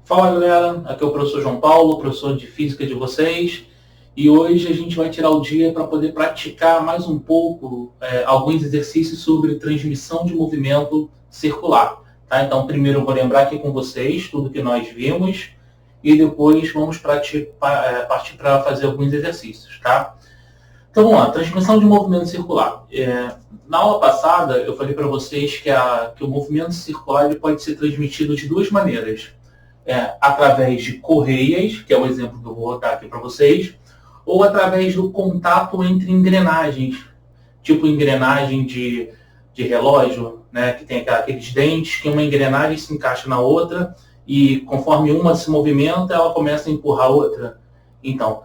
Fala galera, aqui é o professor João Paulo, professor de Física de vocês, e hoje a gente vai tirar o dia para poder praticar mais um pouco alguns exercícios sobre transmissão de movimento circular. Tá? Então primeiro eu vou lembrar aqui com vocês tudo que nós vimos e depois vamos partir para fazer alguns exercícios. Tá? Então vamos lá, transmissão de movimento circular. Na aula passada eu falei para vocês que o movimento circular ele pode ser transmitido de duas maneiras. Através de correias, que é o exemplo que eu vou botar aqui para vocês, ou através do contato entre engrenagens, tipo engrenagem de relógio, né, que tem aqueles dentes, que uma engrenagem se encaixa na outra, e conforme uma se movimenta, ela começa a empurrar a outra. Então,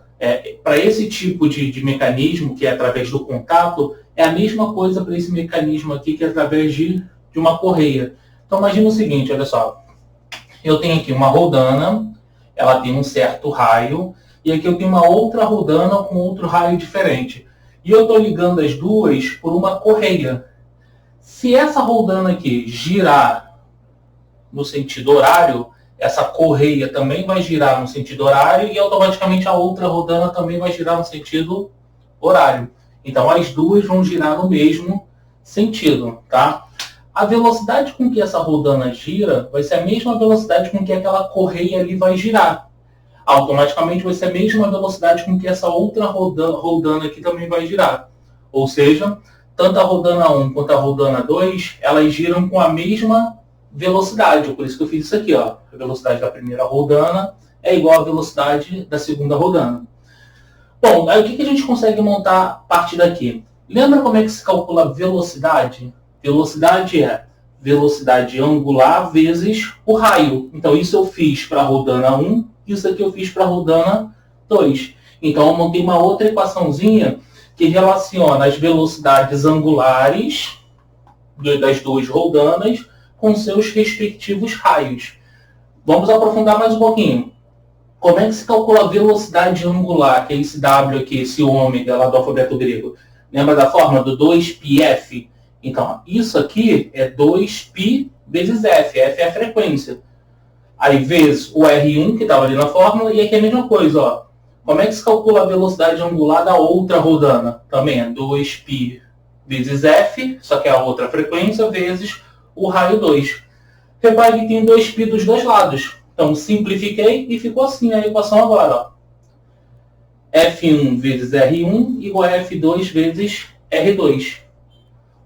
para esse tipo de mecanismo, que é através do contato, é a mesma coisa para esse mecanismo aqui, que é através de uma correia. Então, imagina o seguinte, olha só. Eu tenho aqui uma rodana, ela tem um certo raio, e aqui eu tenho uma outra rodana com outro raio diferente. E eu estou ligando as duas por uma correia. Se essa rodana aqui girar no sentido horário, essa correia também vai girar no sentido horário e automaticamente a outra rodana também vai girar no sentido horário. Então as duas vão girar no mesmo sentido, tá? A velocidade com que essa rodana gira vai ser a mesma velocidade com que aquela correia ali vai girar. Automaticamente vai ser a mesma velocidade com que essa outra rodana aqui também vai girar. Ou seja, tanto a rodana 1 quanto a rodana 2, elas giram com a mesma velocidade. Por isso que eu fiz isso aqui. Ó. A velocidade da primeira rodana é igual à velocidade da segunda rodana. Bom, aí o que a gente consegue montar a partir daqui? Lembra como é que se calcula a velocidade? Velocidade é velocidade angular vezes o raio. Então, isso eu fiz para a rodana 1, isso aqui eu fiz para a rodana 2. Então, eu montei uma outra equaçãozinha que relaciona as velocidades angulares das duas rodanas com seus respectivos raios. Vamos aprofundar mais um pouquinho. Como é que se calcula a velocidade angular, que é esse W aqui, esse ômega lá do alfabeto grego? Lembra da forma do 2πf? Então, isso aqui é 2π vezes F. F é a frequência. Aí, vezes o R1, que estava ali na fórmula, e aqui é a mesma coisa. Ó. Como é que se calcula a velocidade angular da outra rodana? Também é 2π vezes F, só que é a outra frequência, vezes o raio 2. Repare que tem 2π dos dois lados. Então, simplifiquei e ficou assim a equação agora. Ó. F1 vezes R1 igual a F2 vezes R2.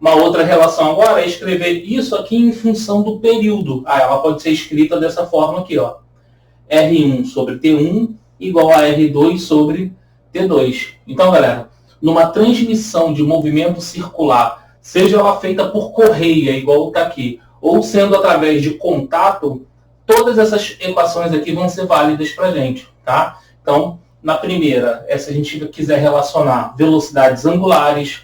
Uma outra relação agora é escrever isso aqui em função do período. Ela pode ser escrita dessa forma aqui. Ó. R1 sobre T1 igual a R2 sobre T2. Então, galera, numa transmissão de movimento circular, seja ela feita por correia, igual está aqui, ou sendo através de contato, todas essas equações aqui vão ser válidas para a gente. Tá? Então, na primeira, se a gente quiser relacionar velocidades angulares.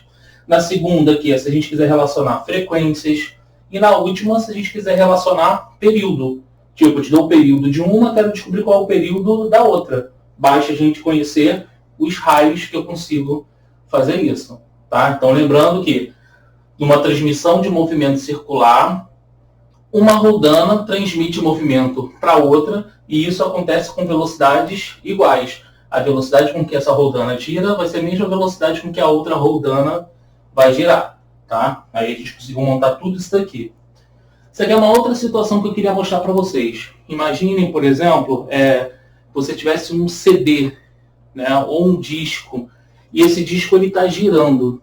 Na segunda aqui, se a gente quiser relacionar frequências. E na última, se a gente quiser relacionar período. Tipo, eu te dou o período de uma, quero descobrir qual é o período da outra. Basta a gente conhecer os raios que eu consigo fazer isso. Tá? Então, lembrando que numa transmissão de movimento circular, uma rodana transmite movimento para outra, e isso acontece com velocidades iguais. A velocidade com que essa rodana gira vai ser a mesma velocidade com que a outra rodana vai girar, tá? Aí a gente conseguiu montar tudo isso daqui. Isso aqui é uma outra situação que eu queria mostrar para vocês. Imaginem, por exemplo, você tivesse um CD, né, ou um disco, e esse disco está girando.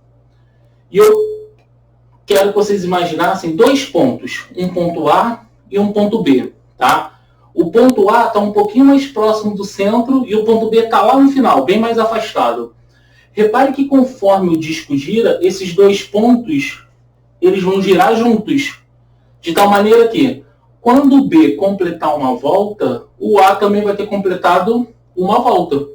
E eu quero que vocês imaginassem dois pontos, um ponto A e um ponto B, tá? O ponto A está um pouquinho mais próximo do centro e o ponto B está lá no final, bem mais afastado. Repare que conforme o disco gira, esses dois pontos eles vão girar juntos. De tal maneira que, quando o B completar uma volta, o A também vai ter completado uma volta.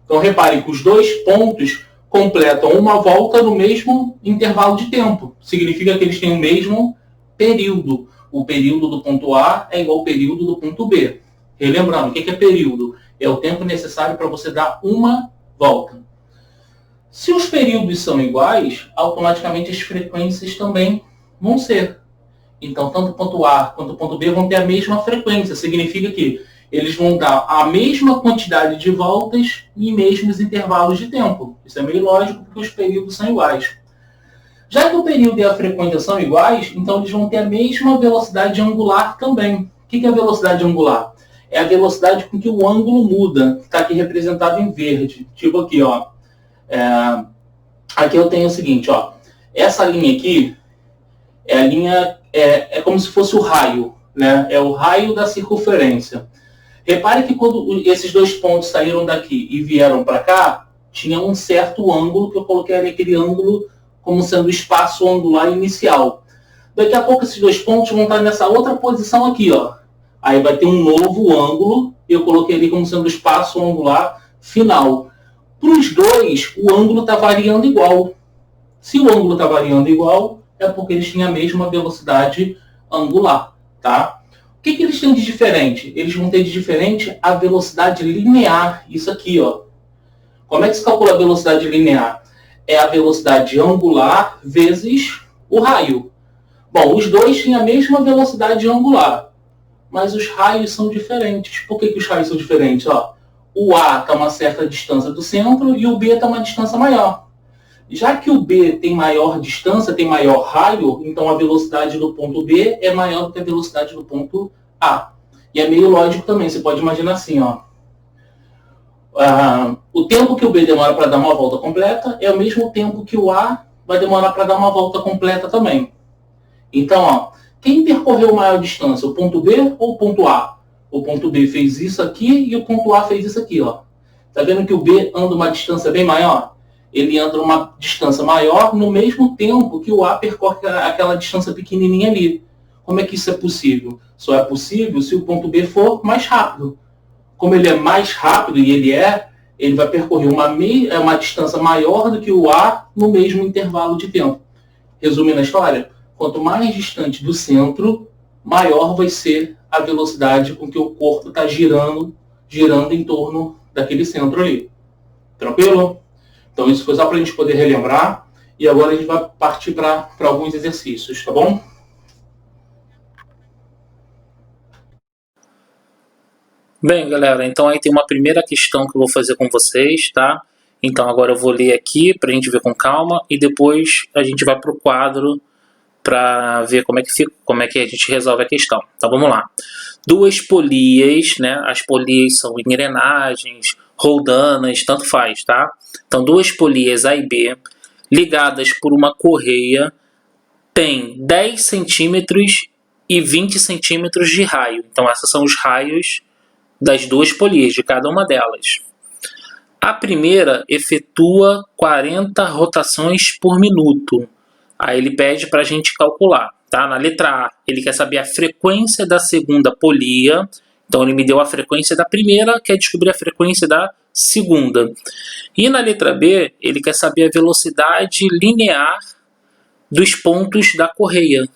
Então, repare que os dois pontos completam uma volta no mesmo intervalo de tempo. Significa que eles têm o mesmo período. O período do ponto A é igual ao período do ponto B. Relembrando, o que é período? É o tempo necessário para você dar uma volta. Se os períodos são iguais, automaticamente as frequências também vão ser. Então, tanto o ponto A quanto o ponto B vão ter a mesma frequência. Significa que eles vão dar a mesma quantidade de voltas e mesmos intervalos de tempo. Isso é meio lógico porque os períodos são iguais. Já que o período e a frequência são iguais, então eles vão ter a mesma velocidade angular também. O que é a velocidade angular? É a velocidade com que o ângulo muda, que está aqui representado em verde. Tipo aqui, ó. Aqui eu tenho o seguinte, ó. Essa linha aqui é a linha, é como se fosse o raio, né? É o raio da circunferência. Repare que quando esses dois pontos saíram daqui e vieram para cá, tinha um certo ângulo, que eu coloquei ali aquele ângulo como sendo o espaço angular inicial. Daqui a pouco esses dois pontos vão estar nessa outra posição aqui, ó. Aí vai ter um novo ângulo, e eu coloquei ali como sendo o espaço angular final. Para os dois, o ângulo está variando igual. Se o ângulo está variando igual, é porque eles têm a mesma velocidade angular, tá? O que eles têm de diferente? Eles vão ter de diferente a velocidade linear, isso aqui, ó. Como é que se calcula a velocidade linear? É a velocidade angular vezes o raio. Bom, os dois têm a mesma velocidade angular, mas os raios são diferentes. Por que os raios são diferentes? Ó, o A está a uma certa distância do centro e o B está a uma distância maior. Já que o B tem maior distância, tem maior raio, então a velocidade do ponto B é maior do que a velocidade do ponto A. E é meio lógico também, você pode imaginar assim, ó. O tempo que o B demora para dar uma volta completa é o mesmo tempo que o A vai demorar para dar uma volta completa também. Então, ó, quem percorreu maior distância, o ponto B ou o ponto A? O ponto B fez isso aqui e o ponto A fez isso aqui, ó. Tá vendo que o B anda uma distância bem maior? Ele anda uma distância maior no mesmo tempo que o A percorre aquela distância pequenininha ali. Como é que isso é possível? Só é possível se o ponto B for mais rápido. Como ele é mais rápido, e ele vai percorrer uma distância maior do que o A no mesmo intervalo de tempo. Resumindo a história, quanto mais distante do centro, maior vai ser a velocidade com que o corpo está girando em torno daquele centro ali. Tranquilo? Então isso foi só para a gente poder relembrar. E agora a gente vai partir para alguns exercícios, tá bom? Bem, galera, então aí tem uma primeira questão que eu vou fazer com vocês, tá? Então agora eu vou ler aqui para a gente ver com calma e depois a gente vai para o quadro para ver como é que fica, como é que a gente resolve a questão. Então vamos lá. Duas polias, né? As polias são engrenagens, roldanas, tanto faz, tá? Então duas polias A e B ligadas por uma correia têm 10 centímetros e 20 centímetros de raio. Então esses são os raios das duas polias, de cada uma delas. A primeira efetua 40 rotações por minuto. Aí ele pede para a gente calcular. Tá? Na letra A, ele quer saber a frequência da segunda polia. Então ele me deu a frequência da primeira, quer descobrir a frequência da segunda. E na letra B, ele quer saber a velocidade linear dos pontos da correia.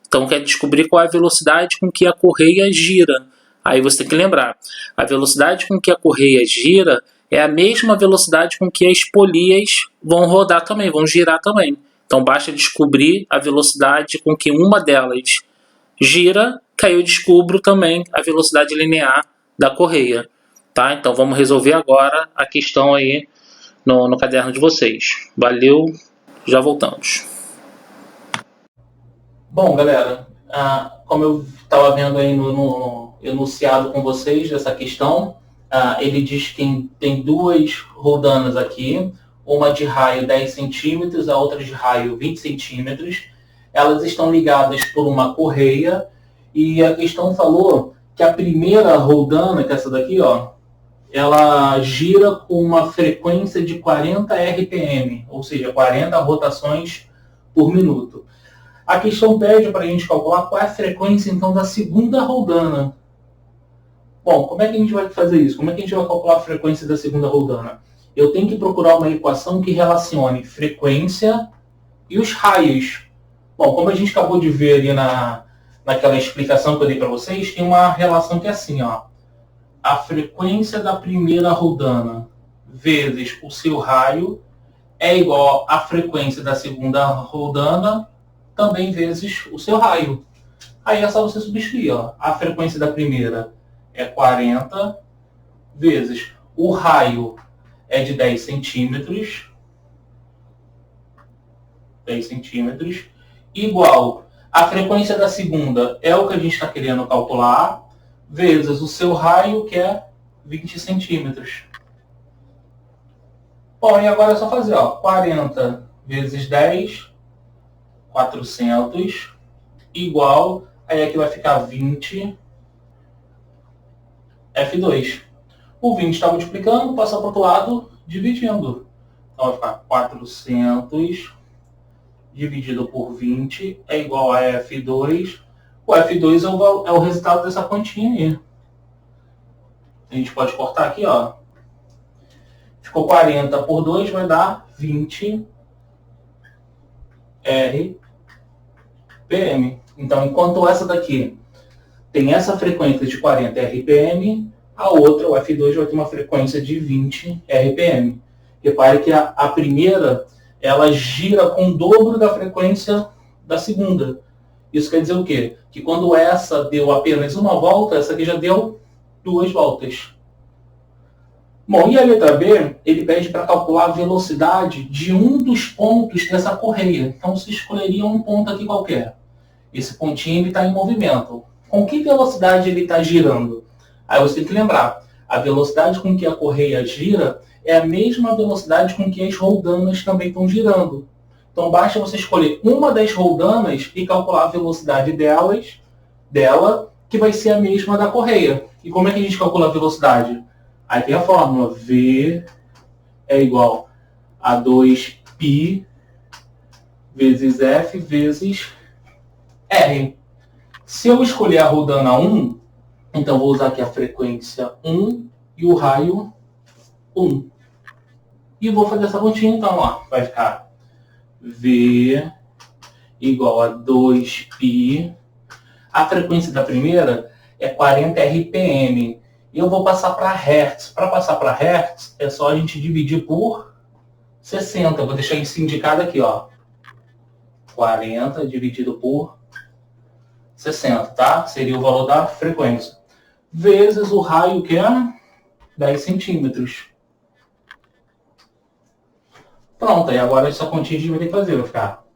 Então quer descobrir qual é a velocidade com que a correia gira. Aí você tem que lembrar, a velocidade com que a correia gira é a mesma velocidade com que as polias vão rodar também, vão girar também. Então basta descobrir a velocidade com que uma delas gira, que aí eu descubro também a velocidade linear da correia. Tá? Então vamos resolver agora a questão aí no caderno de vocês. Valeu, já voltamos. Bom, galera, como eu estava vendo aí no enunciado com vocês dessa questão, ele diz que tem duas roldanas aqui, uma de raio 10 centímetros, a outra de raio 20 centímetros. Elas estão ligadas por uma correia e a questão falou que a primeira roldana, que é essa daqui, ó, ela gira com uma frequência de 40 RPM, ou seja, 40 rotações por minuto. A questão pede para a gente calcular qual é a frequência, então, da segunda roldana. Bom, como é que a gente vai fazer isso? Como é que a gente vai calcular a frequência da segunda roldana? Eu tenho que procurar uma equação que relacione frequência e os raios. Bom, como a gente acabou de ver ali naquela explicação que eu dei para vocês, tem uma relação que é assim, ó. A frequência da primeira roldana vezes o seu raio é igual à frequência da segunda roldana também vezes o seu raio. Aí é só você substituir, ó. A frequência da primeira é 40 vezes o raio é de 10 centímetros, 10 centímetros, igual a frequência da segunda é o que a gente está querendo calcular, vezes o seu raio, que é 20 centímetros. Bom, e agora é só fazer, ó, 40 vezes 10, 400, igual, aí aqui vai ficar 20 F2. O 20 está multiplicando, passa para o outro lado, dividindo. Então vai ficar 400 dividido por 20 é igual a F2. O F2 é o resultado dessa continha aí. A gente pode cortar aqui, ó. Ficou 40 por 2, vai dar 20 RPM. Então, enquanto essa daqui tem essa frequência de 40 RPM, a outra, o F2, vai ter uma frequência de 20 RPM. Repare que a primeira, ela gira com o dobro da frequência da segunda. Isso quer dizer o quê? Que quando essa deu apenas uma volta, essa aqui já deu 2 voltas. Bom, e a letra B, ele pede para calcular a velocidade de um dos pontos dessa correia. Então, você escolheria um ponto aqui qualquer. Esse pontinho está em movimento. Com que velocidade ele está girando? Aí você tem que lembrar, a velocidade com que a correia gira é a mesma velocidade com que as roldanas também estão girando. Então, basta você escolher uma das roldanas e calcular a velocidade dela, que vai ser a mesma da correia. E como é que a gente calcula a velocidade? Aí tem a fórmula, V é igual a 2π vezes F vezes R. Se eu escolher a roldana 1, então vou usar aqui a frequência 1 e o raio 1. E vou fazer essa continha, então, ó, vai ficar V igual a 2π. A frequência da primeira é 40 RPM. E eu vou passar para Hertz. Para passar para Hertz, é só a gente dividir por 60. Vou deixar isso indicado aqui, ó. 40 dividido por 60, tá? Seria o valor da frequência. Vezes o raio, que é 10 centímetros. Pronto, aí agora essa continha a gente vai ter que fazer. Vai ficar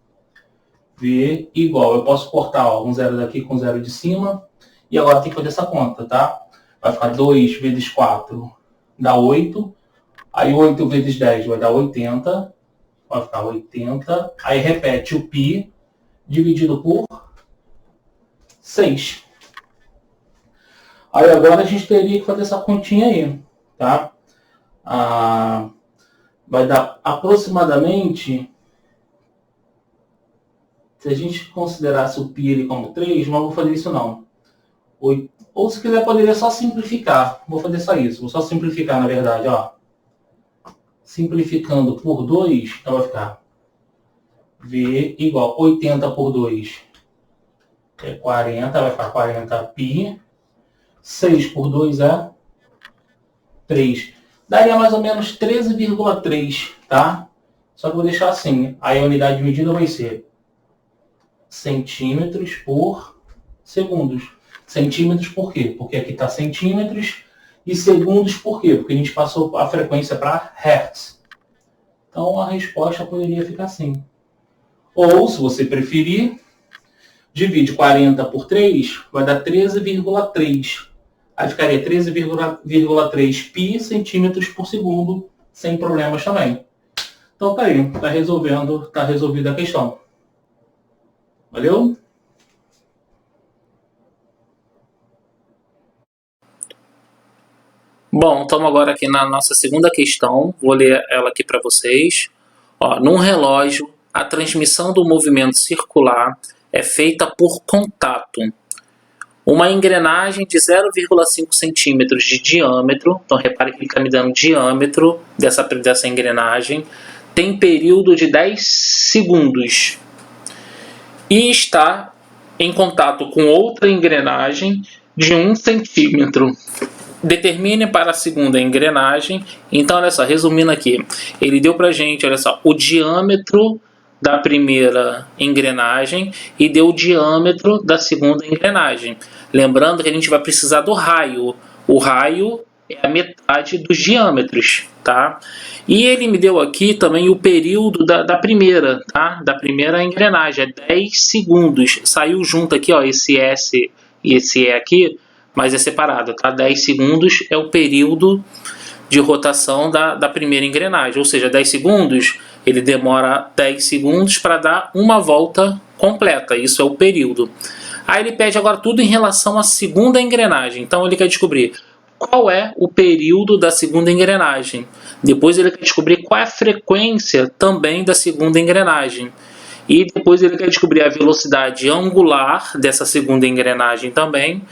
V igual. Eu posso cortar, ó, um zero daqui com um zero de cima. E agora tem que fazer essa conta, tá? Vai ficar 2 vezes 4 dá 8. Aí 8 vezes 10 vai dar 80. Vai ficar 80. Aí repete o π dividido por 6. Aí agora a gente teria que fazer essa continha aí, tá? Vai dar aproximadamente, se a gente considerasse o π ali como 3, não vou fazer isso não. Ou se quiser, poderia só simplificar. Vou fazer só isso. Vou só simplificar, na verdade, ó. Simplificando por 2, então vai ficar V igual 80 por 2 é 40, vai ficar 40π. 6 por 2 é 3. Daria mais ou menos 13,3, tá? Só que eu vou deixar assim. Aí a unidade de medida vai ser centímetros por segundos. Centímetros por quê? Porque aqui está centímetros. E segundos por quê? Porque a gente passou a frequência para Hertz. Então a resposta poderia ficar assim. Ou, se você preferir, divide 40 por 3, vai dar 13,3. Aí ficaria 13,3 π centímetros por segundo, sem problemas também. Então tá aí, tá resolvida a questão. Valeu? Bom, estamos agora aqui na nossa segunda questão. Vou ler ela aqui para vocês. Ó, num relógio, a transmissão do movimento circular é feita por contato. Uma engrenagem de 0,5 centímetros de diâmetro, então repare que ele está me dando o diâmetro dessa engrenagem, tem período de 10 segundos e está em contato com outra engrenagem de 1 centímetro. Determine para a segunda engrenagem. Então, olha só, resumindo aqui, ele deu para a gente, olha só, o diâmetro da primeira engrenagem e deu o diâmetro da segunda engrenagem. Lembrando que a gente vai precisar do raio. O raio é a metade dos diâmetros, tá? E ele me deu aqui também o período da primeira, tá? Da primeira engrenagem, é 10 segundos. Saiu junto aqui, ó, esse S e esse E aqui, mas é separado, tá? 10 segundos é o período de rotação da primeira engrenagem, ou seja, 10 segundos, ele demora 10 segundos para dar uma volta completa, isso é o período. Aí ele pede agora tudo em relação à segunda engrenagem, então ele quer descobrir qual é o período da segunda engrenagem, depois ele quer descobrir qual é a frequência também da segunda engrenagem, e depois ele quer descobrir a velocidade angular dessa segunda engrenagem também.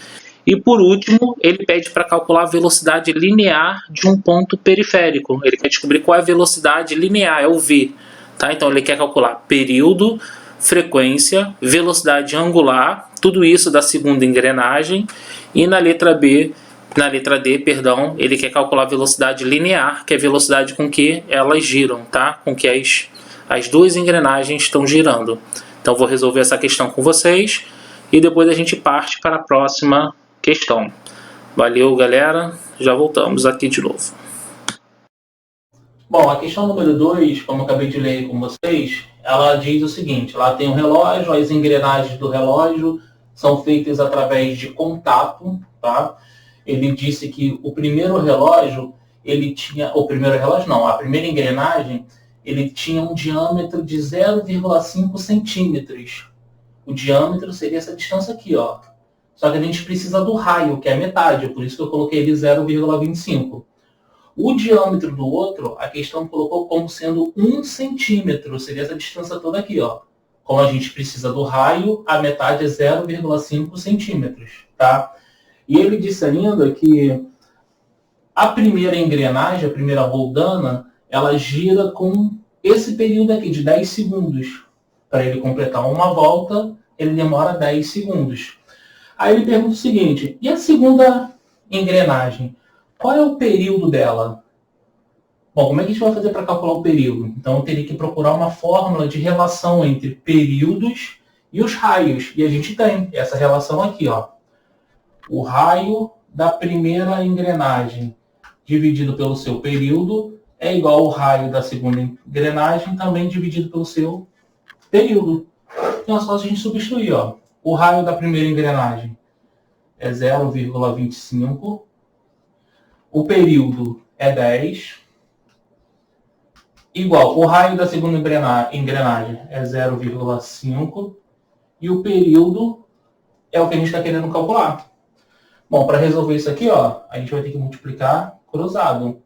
E por último, ele pede para calcular a velocidade linear de um ponto periférico. Ele quer descobrir qual é a velocidade linear, é o V. Tá? Então ele quer calcular período, frequência, velocidade angular, tudo isso da segunda engrenagem. E na letra D, ele quer calcular a velocidade linear, que é a velocidade com que elas giram, tá? Com que as duas engrenagens estão girando. Então vou resolver essa questão com vocês e depois a gente parte para a próxima questão. Valeu, galera. Já voltamos aqui de novo. Bom, a questão número 2, como eu acabei de ler com vocês, ela diz o seguinte, lá tem um relógio, as engrenagens do relógio são feitas através de contato, tá? Ele disse que o primeiro relógio, a primeira engrenagem, ele tinha um diâmetro de 0,5 centímetros. O diâmetro seria essa distância aqui, ó. Só que a gente precisa do raio, que é a metade, por isso que eu coloquei ele 0,25. O diâmetro do outro, a questão colocou como sendo 1 centímetro, seria essa distância toda aqui, ó. Como a gente precisa do raio, a metade é 0,5 centímetros, tá? E ele disse ainda que a primeira engrenagem, a primeira roldana, ela gira com esse período aqui de 10 segundos. Para ele completar uma volta, ele demora 10 segundos. Aí ele pergunta o seguinte, e a segunda engrenagem? Qual é o período dela? Bom, como é que a gente vai fazer para calcular o período? Então eu teria que procurar uma fórmula de relação entre períodos e os raios. E a gente tem essa relação aqui, ó. O raio da primeira engrenagem dividido pelo seu período é igual ao raio da segunda engrenagem também dividido pelo seu período. Então é só a gente substituir, ó. O raio da primeira engrenagem é 0,25. O período é 10. Igual, o raio da segunda engrenagem é 0,5. E o período é o que a gente está querendo calcular. Bom, para resolver isso aqui, ó, a gente vai ter que multiplicar cruzado.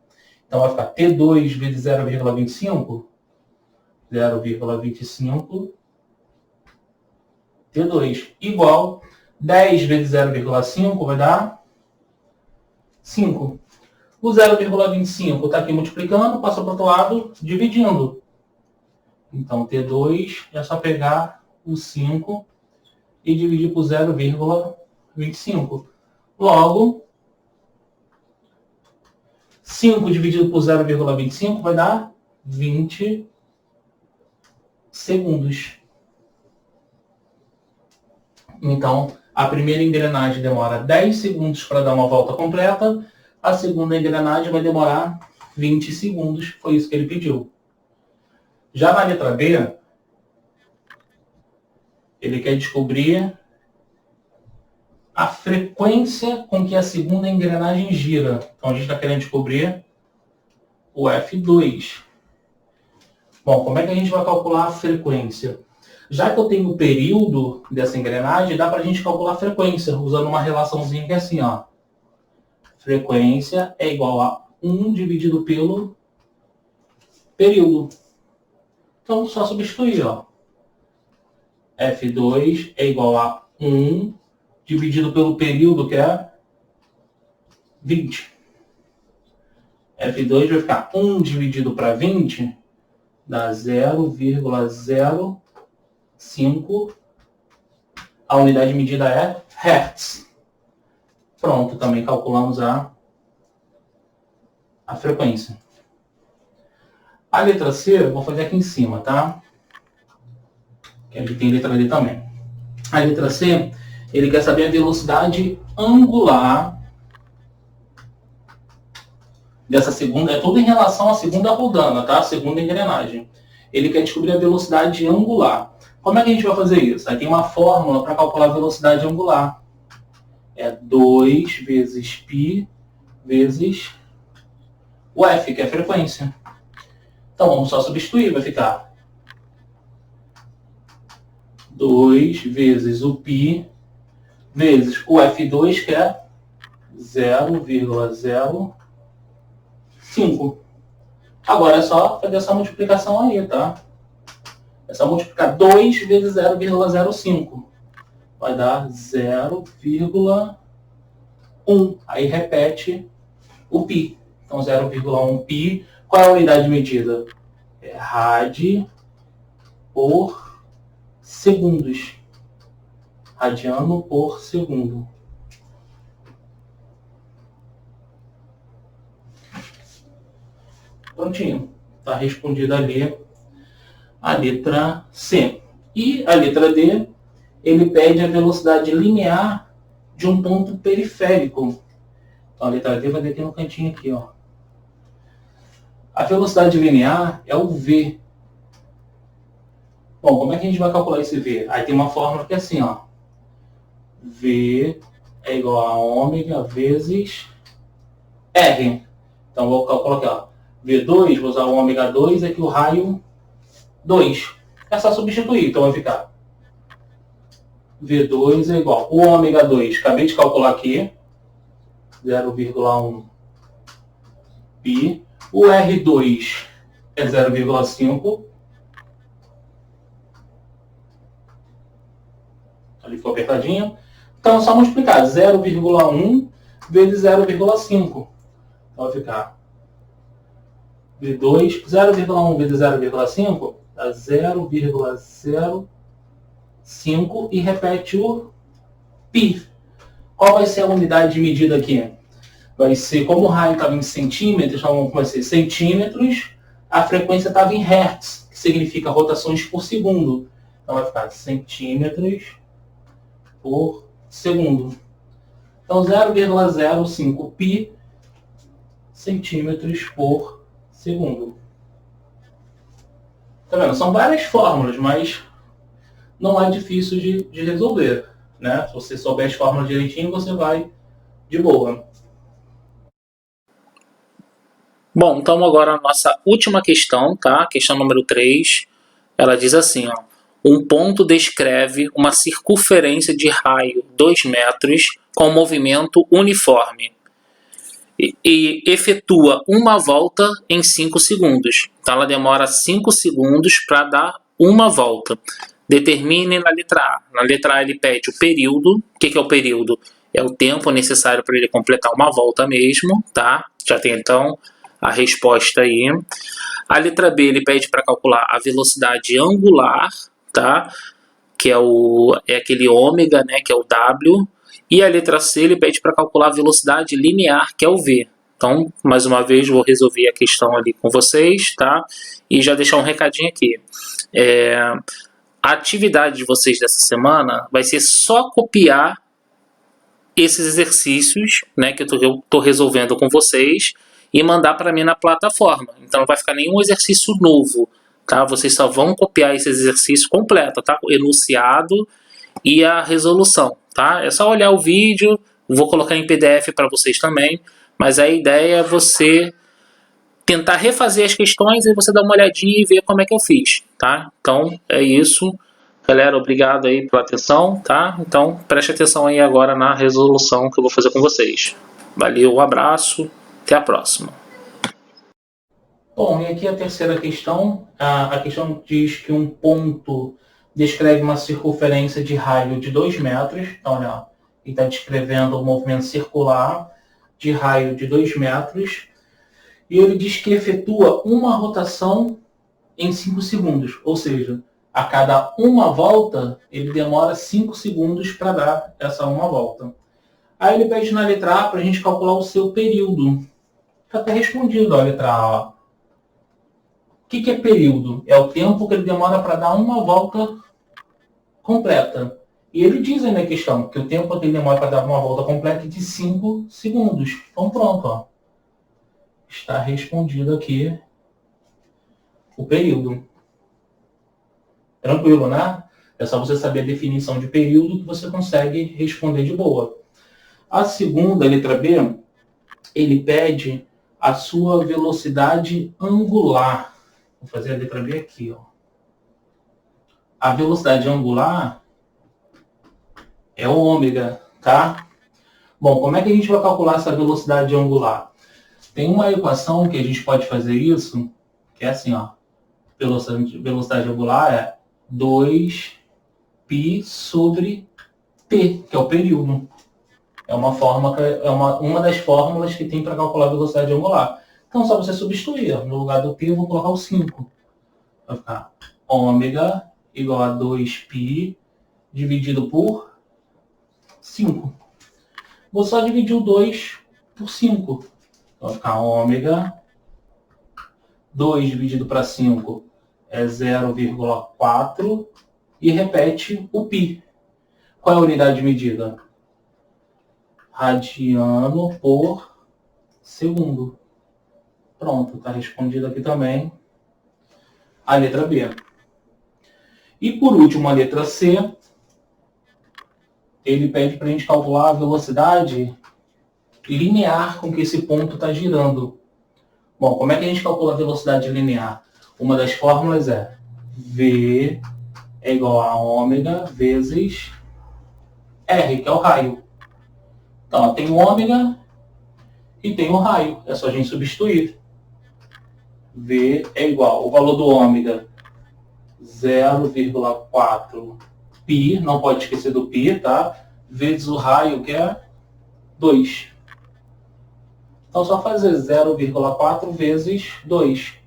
Então vai ficar T2 vezes 0,25. 0,25 T2 igual 10 vezes 0,5 vai dar 5. O 0,25 está aqui multiplicando, passa para o outro lado dividindo. Então T2 é só pegar o 5 e dividir por 0,25. Logo, 5 dividido por 0,25 vai dar 20 segundos. Então, a primeira engrenagem demora 10 segundos para dar uma volta completa, a segunda engrenagem vai demorar 20 segundos, foi isso que ele pediu. Já na letra B, ele quer descobrir a frequência com que a segunda engrenagem gira. Então, a gente está querendo descobrir o F2. Bom, como é que a gente vai calcular a frequência? Já que eu tenho o período dessa engrenagem, dá para a gente calcular a frequência, usando uma relaçãozinha que é assim, ó. Frequência é igual a 1 dividido pelo período. Então, só substituir, ó. F2 é igual a 1 dividido pelo período, que é 20. F2 vai ficar 1 dividido para 20, dá 0,05. A unidade medida é Hertz. Pronto, também calculamos a frequência. A letra C, eu vou fazer aqui em cima, tá? que ali tem letra D também. A letra C, ele quer saber a velocidade angular dessa segunda, é tudo em relação à segunda rodana, tá? Segunda engrenagem. Ele quer descobrir a velocidade angular. Como é que a gente vai fazer isso? Aí tem uma fórmula para calcular a velocidade angular. É 2 vezes π vezes o F, que é a frequência. Então vamos só substituir, vai ficar 2 vezes o π vezes o F2, que é 0,05. Agora é só fazer essa multiplicação aí, tá? É só multiplicar 2 vezes 0,05. Vai dar 0,1. Aí repete o π. Então 0,1 π. Qual é a unidade de medida? É rad por segundos. Radiano por segundo. Prontinho. Está respondida ali a letra C. E a letra D, ele pede a velocidade linear de um ponto periférico. Então a letra D vai ter aqui no cantinho aqui, ó. A velocidade linear é o V. Bom, como é que a gente vai calcular esse V? Aí tem uma fórmula que é assim, ó. V é igual a ômega vezes R. Então vou calcular aqui, ó. V2, vou usar o ômega 2, aqui o raio 2. É só substituir, então vai ficar V2 é igual. O ômega 2, acabei de calcular aqui, 0,1 π. O R2 é 0,5. Ali ficou apertadinho. Então é só multiplicar 0,1 vezes 0,5. Então vai ficar V2, 0,1 vezes 0,5 dá 0,05 e repete o π. Qual vai ser a unidade de medida aqui? Vai ser, como o raio estava em centímetros, então vai ser centímetros, a frequência estava em hertz, que significa rotações por segundo. Então vai ficar centímetros por segundo. Então 0,05 π centímetros por segundo. Tá vendo? São várias fórmulas, mas não é difícil de resolver, né? Se você souber as fórmulas direitinho, você vai de boa. Bom, então agora a nossa última questão, tá? Questão número 3. Ela diz assim, ó. Um ponto descreve uma circunferência de raio 2 metros com movimento uniforme e efetua uma volta em 5 segundos. Então ela demora 5 segundos para dar uma volta. Determine na letra A. Na letra A ele pede o período. O que é o período? É o tempo necessário para ele completar uma volta mesmo, tá? Já tem então a resposta aí. A letra B ele pede para calcular a velocidade angular, tá? Que é aquele ômega, né? Que é o W. E a letra C ele pede para calcular a velocidade linear, que é o V. Então, mais uma vez, vou resolver a questão ali com vocês, tá? E já deixar um recadinho aqui. A atividade de vocês dessa semana vai ser só copiar esses exercícios, né, que eu estou resolvendo com vocês e mandar para mim na plataforma. Então não vai ficar nenhum exercício novo, tá? Vocês só vão copiar esse exercício completo, tá? O enunciado e a resolução, tá? É só olhar o vídeo, vou colocar em PDF para vocês também, mas a ideia é você tentar refazer as questões e você dar uma olhadinha e ver como é que eu fiz, tá? Então é isso. Galera, obrigado aí pela atenção, tá? Então preste atenção aí agora na resolução que eu vou fazer com vocês. Valeu, um abraço, até a próxima. Bom, e aqui a terceira questão. A questão diz que um ponto descreve uma circunferência de raio de 2 metros. Então, olha, ele está descrevendo o movimento circular de raio de 2 metros. E ele diz que efetua uma rotação em 5 segundos. Ou seja, a cada uma volta, ele demora 5 segundos para dar essa uma volta. Aí ele pede na letra A para a gente calcular o seu período. Está até respondido a letra A. Ó. O que é período? É o tempo que ele demora para dar uma volta completa. E ele diz aí na questão que o tempo que ele demora para dar uma volta completa é de 5 segundos. Então pronto, ó. Está respondido aqui o período. Tranquilo, né? É só você saber a definição de período que você consegue responder de boa. A segunda, letra B, ele pede a sua velocidade angular. Vou fazer a letra B aqui, ó. A velocidade angular é o ômega, tá? Bom, como é que a gente vai calcular essa velocidade angular? Tem uma equação que a gente pode fazer isso, que é assim, ó. Velocidade angular é 2π sobre t, que é o período. É uma das fórmulas que tem para calcular a velocidade angular. Então, só você substituir. Ó. No lugar do π, eu vou colocar o 5. Vai ficar ômega igual a 2π dividido por 5. Vou só dividir o 2 por 5. Vai ficar ômega 2 dividido para 5 é 0,4 e repete o π. Qual é a unidade de medida? Radiano por segundo. Pronto, está respondido aqui também a letra B. E por último, a letra C, ele pede para a gente calcular a velocidade linear com que esse ponto está girando. Bom, como é que a gente calcula a velocidade linear? Uma das fórmulas é V é igual a ômega vezes R, que é o raio. Então, tem o ômega e tem o raio. É só a gente substituir. V é igual ao valor do ômega 0,4 π, não pode esquecer do π, tá? Vezes o raio, que é 2. Então, só fazer 0,4 vezes 2.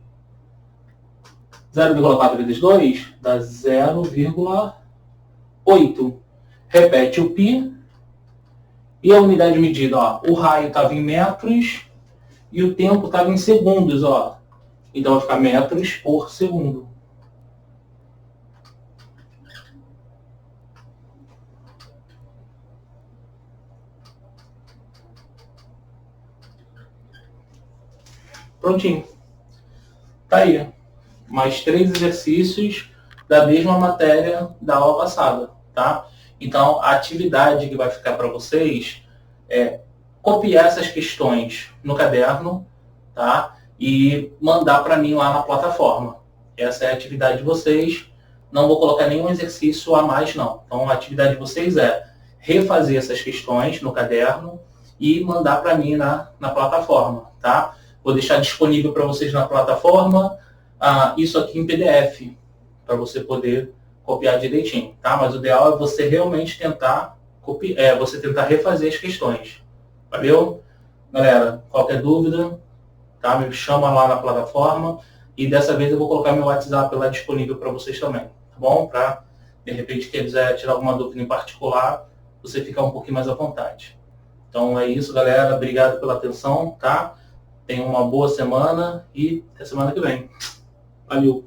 0,4 vezes 2 dá 0,8. Repete o π. E a unidade de medida, ó, o raio estava em metros e o tempo estava em segundos, ó. Então vai ficar metros por segundo. Prontinho. Tá aí. Mais 3 exercícios da mesma matéria da aula passada, tá? Então, a atividade que vai ficar para vocês é copiar essas questões no caderno, tá? E mandar para mim lá na plataforma. Essa é a atividade de vocês. Não vou colocar nenhum exercício a mais, não. Então, a atividade de vocês é refazer essas questões no caderno e mandar para mim na plataforma, tá? Vou deixar disponível para vocês na plataforma isso aqui em PDF, para você poder copiar direitinho, tá? Mas o ideal é você realmente tentar refazer as questões. Valeu? Galera, qualquer dúvida, tá? Me chama lá na plataforma e dessa vez eu vou colocar meu WhatsApp lá disponível para vocês também, tá bom? Para, de repente, quem quiser tirar alguma dúvida em particular, você ficar um pouquinho mais à vontade. Então é isso, galera. Obrigado pela atenção, tá? Tenham uma boa semana e até semana que vem. Valeu!